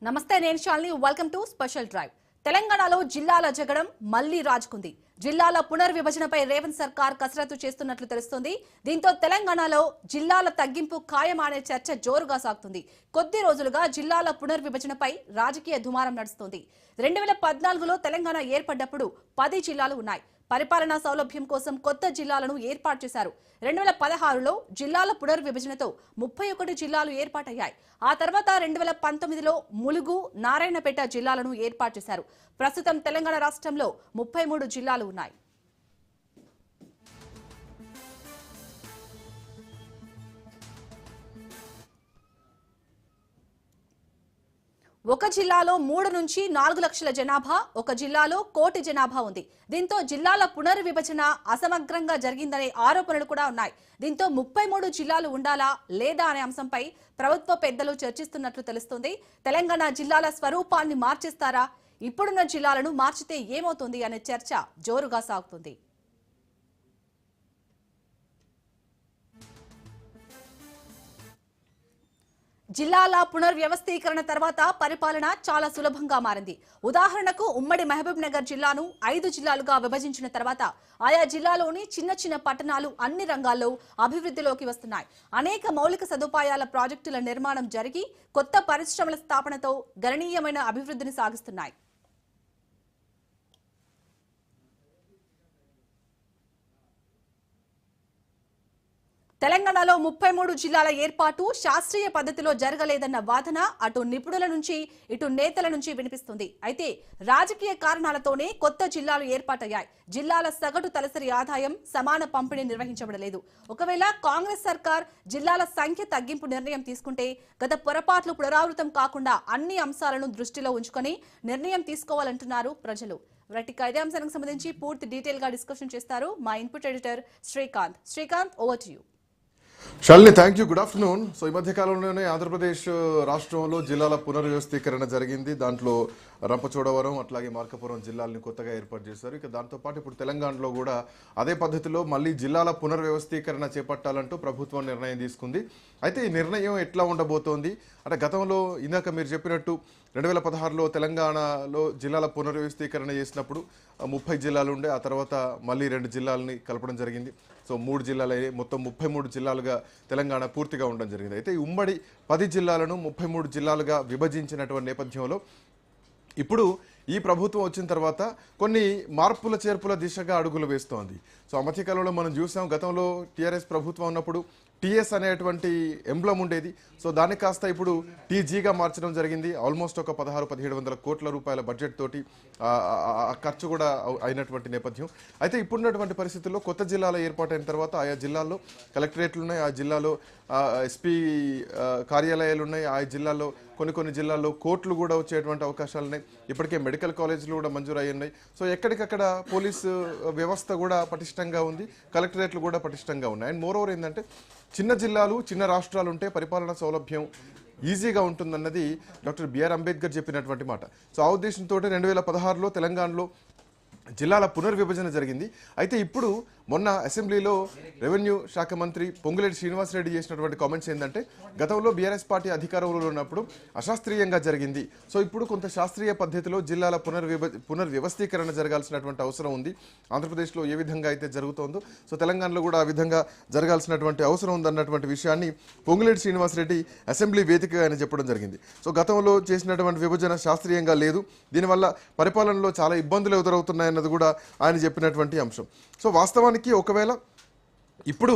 నమస్తే నేను Shalini welcome to special drive. తెలంగాణలో జిల్లాల జగడం మళ్లీ రాజుకుంది. జిల్లాల పునర్విభజనపై రేవంత్ సర్కార్ కసరత్తు చేస్తున్నట్లు తెలుస్తోంది. దీంతో తెలంగాణలో జిల్లాల తగ్గింపు ఖాయమనే చర్చ జోరుగా సాగుతుంది. కొద్ది రోజులుగా జిల్లాల పునర్విభజనపై రాజకీయ దుమారం నడుస్తోంది. 2014లో తెలంగాణ ఏర్పడ్డప్పుడు 10 జిల్లాలు ఉన్నాయి. పరిపాలనా సౌలభ్యం కోసం కొత్త జిల్లాలను ఏర్పాటు చేశారు. 2016లో జిల్లాల పునర్విభజనతో 31 జిల్లాలు ఏర్పాటయ్యాయి. ఆ తర్వాత 2019లో ములుగు, నారాయణపేట జిల్లాలను ఏర్పాటు చేశారు. ప్రస్తుతం తెలంగాణ రాష్ట్రంలో 33 జిల్లాలు ఉన్నాయి. ఒక జిల్లాలో 3 నుంచి 4 లక్షల జనాభా, ఒక జిల్లాలో 1 కోటి జనాభా ఉంది. దీంతో జిల్లాల పునర్విభజన అసమగ్రంగా జరిగిందనే ఆరోపణలు కూడా ఉన్నాయి. దీంతో 33 జిల్లాలు ఉండాలా లేదా అనే అంశంపై ప్రభుత్వ పెద్దలు చర్చిస్తున్నట్లు తెలుస్తోంది. తెలంగాణ జిల్లాల స్వరూపాన్ని మార్చేస్తారా, ఇప్పుడున్న జిల్లాలను మార్చితే ఏమవుతుంది అనే చర్చ జోరుగా సాగుతుంది. జిల్లాల పునర్వ్యవస్థీకరణ తర్వాత పరిపాలన చాలా సులభంగా మారింది. ఉదాహరణకు ఉమ్మడి మహబూబ్ నగర్ జిల్లాను 5 జిల్లాలుగా విభజించిన తర్వాత ఆయా జిల్లాలోని చిన్న చిన్న పట్టణాలు అన్ని రంగాల్లో అభివృద్ధిలోకి వస్తున్నాయి. అనేక మౌలిక సదుపాయాల ప్రాజెక్టుల నిర్మాణం జరిగి కొత్త పరిశ్రమల స్థాపనతో గణనీయమైన అభివృద్ధిని సాగిస్తున్నాయి. తెలంగాణలో 33 జిల్లాల ఏర్పాటు శాస్త్రీయ పద్ధతిలో జరగలేదన్న వాదన అటు నిపుణుల నుంచి ఇటు నేతల నుంచి వినిపిస్తుంది. అయితే రాజకీయ కారణాలతోనే కొత్త జిల్లాలు ఏర్పాటయ్యాయి. జిల్లాల సగటు తలసరి ఆదాయం సమాన పంపిణీ నిర్వహించబడలేదు. ఒకవేళ కాంగ్రెస్ సర్కార్ జిల్లాల సంఖ్య తగ్గింపు నిర్ణయం తీసుకుంటే గత పొరపాట్లు పునరావృతం కాకుండా అన్ని అంశాలను దృష్టిలో ఉంచుకొని నిర్ణయం తీసుకోవాలంటున్నారు ప్రజలు. ఇదే అంశానికి సంబంధించి పూర్తి డీటెయిల్ గా డిస్కషన్ చేస్తారు మా input editor Srikanth. Srikanth, over to you. Shalini, thank you. Good afternoon. So ఈ మధ్య కాలంలోనే ఆంధ్రప్రదేశ్ రాష్ట్రంలో జిల్లాల పునర్వ్యవస్థీకరణ జరిగింది. దాంట్లో రంపచోడవరం అట్లాగే మార్కాపురం జిల్లాలను కొత్తగా ఏర్పాటు చేశారు. ఇక దాంతోపాటు ఇప్పుడు తెలంగాణలో కూడా అదే పద్ధతిలో మళ్ళీ జిల్లాల పునర్వ్యవస్థీకరణ చేపట్టాలంటూ ప్రభుత్వం నిర్ణయం తీసుకుంది. అయితే ఈ నిర్ణయం ఎట్లా ఉండబోతోంది అంటే, గతంలో ఇందాక మీరు చెప్పినట్టు 2016లో తెలంగాణలో జిల్లాల పునర్వ్యవస్థీకరణ చేసినప్పుడు 30 జిల్లాలు ఉండే, ఆ తర్వాత మళ్ళీ 2 జిల్లాలని కలపడం జరిగింది. సో 3 జిల్లాలు మొత్తం 33 జిల్లాలుగా తెలంగాణ పూర్తిగా ఉండడం జరిగింది. అయితే ఈ ఉమ్మడి 10 జిల్లాలను 33 జిల్లాలుగా విభజించినటువంటి నేపథ్యంలో ఇప్పుడు ఈ ప్రభుత్వం వచ్చిన తర్వాత కొన్ని మార్పుల చేర్పుల దిశగా అడుగులు వేస్తోంది. సో ఆ మధ్యకాలంలో మనం చూసాం, గతంలో టీఆర్ఎస్ ప్రభుత్వం ఉన్నప్పుడు టీఎస్ అనేటువంటి ఎంబ్లమ్ ఉండేది. సో దాన్ని కాస్త ఇప్పుడు టీజీగా మార్చడం జరిగింది. ఆల్మోస్ట్ ఒక 1600-1700 కోట్ల రూపాయల బడ్జెట్ తోటి ఖర్చు కూడా అయినటువంటి నేపథ్యం. అయితే ఇప్పుడున్నటువంటి పరిస్థితుల్లో కొత్త జిల్లాల ఏర్పాటైన తర్వాత ఆయా జిల్లాల్లో కలెక్టరేట్లు ఉన్నాయి, ఆ జిల్లాలో ఎస్పీ కార్యాలయాలు ఉన్నాయి, ఆ జిల్లాల్లో కొన్ని జిల్లాల్లో కోర్టులు కూడా వచ్చేటువంటి అవకాశాలు ఉన్నాయి. ఇప్పటికే మెడికల్ కాలేజీలు కూడా మంజూరు అయ్యాయి. సో ఎక్కడికక్కడ పోలీసు వ్యవస్థ కూడా పటిష్టంగా ఉంది, కలెక్టరేట్లు కూడా పటిష్టంగా ఉన్నాయి. అండ్ మోర్ ఓవర్ ఏంటంటే, చిన్న జిల్లాలు చిన్న రాష్ట్రాలు ఉంటే పరిపాలనా సౌలభ్యం ఈజీగా ఉంటుందన్నది డాక్టర్ బిఆర్ అంబేద్కర్ చెప్పినటువంటి మాట. సో ఆ ఉద్దేశంతో 2016లో తెలంగాణలో జిల్లాల పునర్విభజన జరిగింది. అయితే ఇప్పుడు మొన్న అసెంబ్లీలో రెవెన్యూ శాఖ మంత్రి పొంగులేటి శ్రీనివాసరెడ్డి చేసినటువంటి కామెంట్స్ ఏంటంటే, గతంలో బీఆర్ఎస్ పార్టీ అధికారంలో ఉన్నప్పుడు అశాస్త్రీయంగా జరిగింది. సో ఇప్పుడు కొంత శాస్త్రీయ పద్ధతిలో జిల్లాల పునర్వ్యవస్థీకరణ జరగాల్సినటువంటి అవసరం ఉంది. ఆంధ్రప్రదేశ్లో ఏ విధంగా అయితే జరుగుతోందో సో తెలంగాణలో కూడా ఆ విధంగా జరగాల్సినటువంటి అవసరం ఉందన్నటువంటి విషయాన్ని పొంగులేటి శ్రీనివాసరెడ్డి అసెంబ్లీ వేదికగా ఆయన చెప్పడం జరిగింది. సో గతంలో చేసినటువంటి విభజన శాస్త్రీయంగా లేదు, దీనివల్ల పరిపాలనలో చాలా ఇబ్బందులు ఎదురవుతున్నాయన్నది కూడా ఆయన చెప్పినటువంటి అంశం. సో వాస్తవానికి ఒకవేళ ఇప్పుడు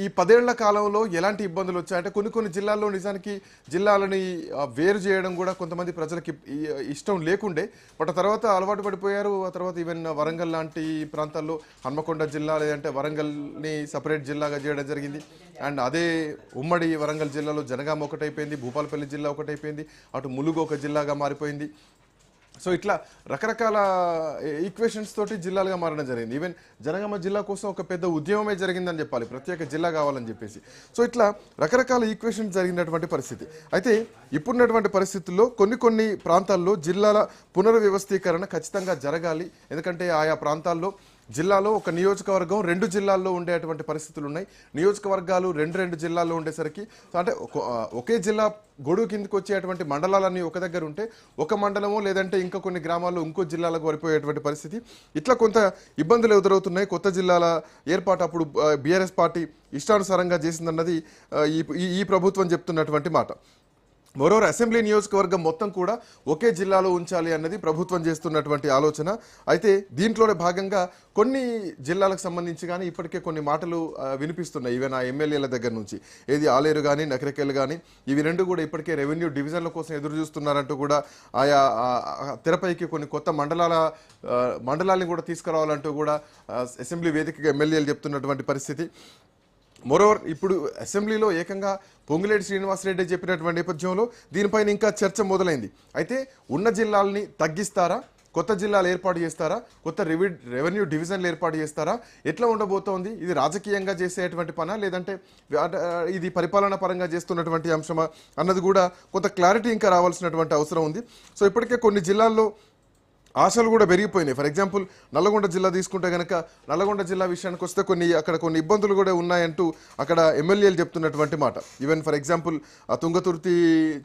ఈ 10 ఏళ్ల కాలంలో ఎలాంటి ఇబ్బందులు వచ్చాయంటే, కొన్ని జిల్లాల్లో నిజానికి జిల్లాలని వేరు చేయడం కూడా కొంతమంది ప్రజలకి ఇష్టం లేకుండే, బట్ ఆ తర్వాత అలవాటు పడిపోయారు. ఆ తర్వాత ఈవెన్ వరంగల్ లాంటి ప్రాంతాల్లో హన్మకొండ జిల్లా లేదంటే వరంగల్ని సపరేట్ జిల్లాగా చేయడం జరిగింది. అండ్ అదే ఉమ్మడి వరంగల్ జిల్లాలో జనగామ ఒకటైపోయింది, భూపాలపల్లి జిల్లా ఒకటైపోయింది, అటు ములుగు ఒక జిల్లాగా మారిపోయింది. సో ఇట్లా రకరకాల ఈక్వేషన్స్ తోటి జిల్లాలుగా మారడం జరిగింది. ఈవెన్ జనగామ జిల్లా కోసం ఒక పెద్ద ఉద్యమమే జరిగిందని చెప్పాలి, ప్రత్యేక జిల్లా కావాలని చెప్పేసి. సో ఇట్లా రకరకాల ఈక్వేషన్స్ జరిగినటువంటి పరిస్థితి. అయితే ఇప్పుడున్నటువంటి పరిస్థితుల్లో కొన్ని ప్రాంతాల్లో జిల్లాల పునర్వ్యవస్థీకరణ ఖచ్చితంగా జరగాలి. ఎందుకంటే ఆయా ప్రాంతాల్లో జిల్లాలో ఒక నియోజకవర్గం 2 జిల్లాల్లో ఉండేటువంటి పరిస్థితులు ఉన్నాయి. నియోజకవర్గాలు రెండు జిల్లాల్లో ఉండేసరికి అంటే ఒకే జిల్లా గొడుగు కిందకి వచ్చేటువంటి మండలాలన్నీ ఒక దగ్గర ఉంటే ఒక మండలమో లేదంటే ఇంకా కొన్ని గ్రామాల్లో ఇంకో జిల్లాలకు వరిపోయేటువంటి పరిస్థితి. ఇట్లా కొంత ఇబ్బందులు ఎదురవుతున్నాయి. కొత్త జిల్లాల ఏర్పాటు అప్పుడు బీఆర్ఎస్ పార్టీ ఇష్టానుసారంగా చేసిందన్నది ఈ ప్రభుత్వం చెప్తున్నటువంటి మాట. మరోవర్ అసెంబ్లీ నియోజకవర్గం మొత్తం కూడా ఒకే జిల్లాలో ఉంచాలి అన్నది ప్రభుత్వం చేస్తున్నటువంటి ఆలోచన. అయితే దీంట్లోనే భాగంగా కొన్ని జిల్లాలకు సంబంధించి కానీ ఇప్పటికే కొన్ని మాటలు వినిపిస్తున్నాయి. ఈవెన్ ఆ ఎమ్మెల్యేల దగ్గర నుంచి ఏది ఆలేరు కానీ నకరికల్ కానీ ఇవి రెండు కూడా ఇప్పటికే రెవెన్యూ డివిజన్ల కోసం ఎదురు చూస్తున్నారంటూ కూడా ఆయా తెరపైకి కొన్ని కొత్త మండలాన్ని కూడా తీసుకురావాలంటూ కూడా అసెంబ్లీ వేదికగా ఎమ్మెల్యేలు చెప్తున్నటువంటి పరిస్థితి. మోరోవర్ ఇప్పుడు అసెంబ్లీలో ఏకంగా పొంగులేటి శ్రీనివాసరెడ్డి చెప్పినటువంటి నేపథ్యంలో దీనిపైన ఇంకా చర్చ మొదలైంది. అయితే ఉన్న జిల్లాలని తగ్గిస్తారా, కొత్త జిల్లాలు ఏర్పాటు చేస్తారా, కొత్త రెవెన్యూ డివిజన్లు ఏర్పాటు చేస్తారా, ఎట్లా ఉండబోతోంది? ఇది రాజకీయంగా చేసేటువంటి పనా లేదంటే ఇది పరిపాలనా పరంగా చేస్తున్నటువంటి అంశమా అన్నది కూడా కొంత క్లారిటీ ఇంకా రావాల్సినటువంటి అవసరం ఉంది. సో ఇప్పటికే కొన్ని జిల్లాల్లో ఆశలు కూడా పెరిగిపోయినాయి. ఫర్ ఎగ్జాంపుల్ నల్లగొండ జిల్లా తీసుకుంటే కనుక నల్లగొండ జిల్లా విషయానికి వస్తే అక్కడ కొన్ని ఇబ్బందులు కూడా ఉన్నాయంటూ అక్కడ ఎమ్మెల్యేలు చెప్తున్నటువంటి మాట. ఈవెన్ ఫర్ ఎగ్జాంపుల్ తుంగతుర్తి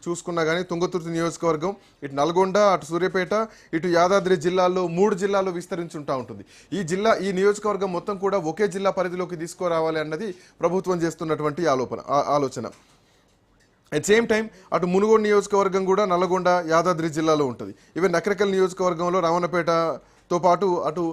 చూసుకున్నా కానీ తుంగతుర్తి నియోజకవర్గం ఇటు నల్గొండ, అటు సూర్యాపేట, ఇటు యాదాద్రి జిల్లాల్లో 3 జిల్లాల్లో విస్తరించుంటా ఉంటుంది. ఈ నియోజకవర్గం మొత్తం కూడా ఒకే జిల్లా పరిధిలోకి తీసుకురావాలి అన్నది ప్రభుత్వం చేస్తున్నటువంటి ఆలోచన. అట్ సేమ్ టైం అటు మునుగోడు నియోజకవర్గం కూడా నల్లగొండ, యాదాద్రి జిల్లాలో ఉంటుంది. ఈవెన్ నకరికల్ నియోజకవర్గంలో రావణపేటతో పాటు అటు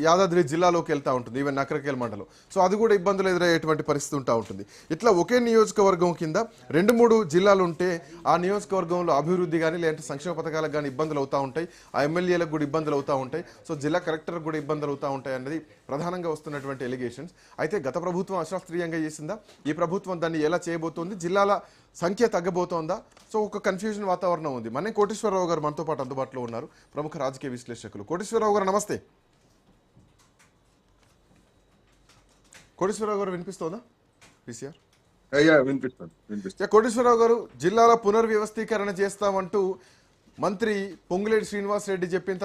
యాదాద్రి జిల్లాలోకి వెళ్తూ ఉంటుంది, ఈవెన్ నకరికల్ మండలం. సో అది కూడా ఇబ్బందులు ఎదురయ్యేటువంటి పరిస్థితి ఉంటా ఉంటుంది. ఇట్లా ఒకే నియోజకవర్గం కింద 2-3 జిల్లాలు ఉంటే ఆ నియోజకవర్గంలో అభివృద్ధి కానీ లేదంటే సంక్షేమ పథకాలకు కానీ ఇబ్బందులు అవుతూ ఉంటాయి, ఆ ఎమ్మెల్యేలకు కూడా ఇబ్బందులు అవుతూ ఉంటాయి, సో జిల్లా కలెక్టర్కి కూడా ఇబ్బందులు అవుతూ ఉంటాయి అన్నది ప్రధానంగా వస్తున్నటువంటి ఎలిగేషన్స్. అయితే గత ప్రభుత్వం అశాస్త్రీయంగా చేసిందా, ఈ ప్రభుత్వం దాన్ని ఎలా చేయబోతోంది, జిల్లాల సంఖ్య తగ్గబోతోందా? సో ఒక కన్ఫ్యూజన్ వాతావరణం ఉంది. మన కోటేశ్వరరావు గారు మనతో పాటు అందుబాటులో ఉన్నారు, ప్రముఖ రాజకీయ విశ్లేషకులు. కోటేశ్వరరావు గారు నమస్తే. కోటేశ్వరరావు గారు వినిపిస్తోందా? పిసిఆర్ కోటేశ్వరరావు గారు, జిల్లాల పునర్వ్యవస్థీకరణ చేస్తామంటూ మంత్రి పొంగులేటి శ్రీనివాసరెడ్డి చెప్పిన తర్వాత